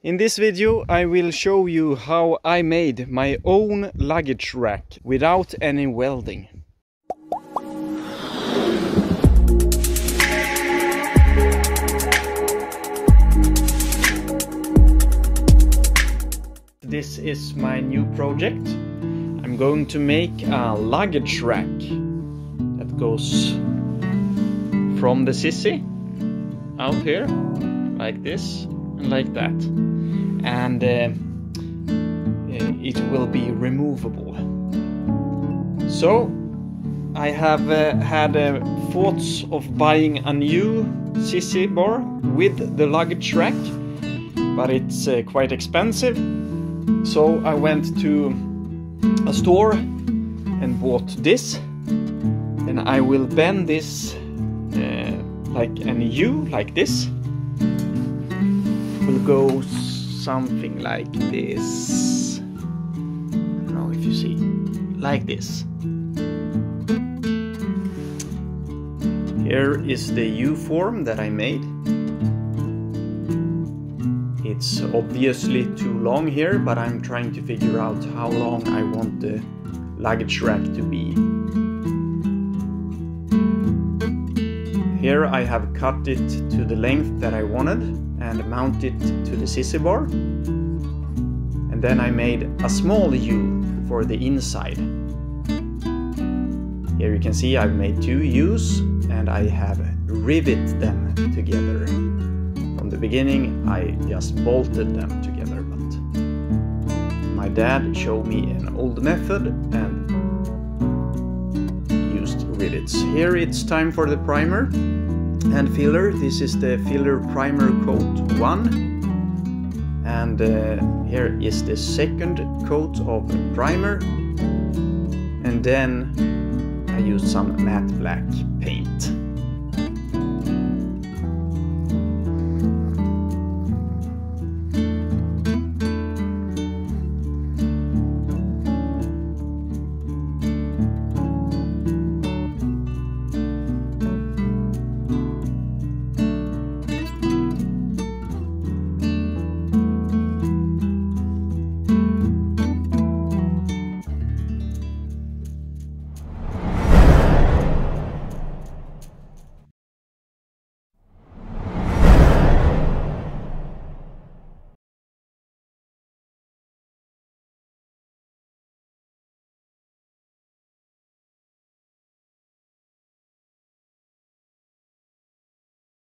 In this video I will show you how I made my own luggage rack without any welding. This is my new project. I'm going to make a luggage rack that goes from the sissy out here like this and like that, and it will be removable. So I have had thoughts of buying a new sissy bar with the luggage rack, but it's quite expensive. So I went to a store and bought this, and I will bend this like an U, like this. Will go something like this. I don't know if you see, like this. Here is the U form that I made. It's obviously too long here, but I'm trying to figure out how long I want the luggage rack to be. Here I have cut it to the length that I wanted and mount it to the sissy bar. And then I made a small U for the inside. Here you can see I've made two U's and I have riveted them together. From the beginning I just bolted them together, but my dad showed me an old method and used rivets. Here it's time for the primer and filler. This is the filler primer coat 1, and here is the second coat of primer, and then I used some matte black paint.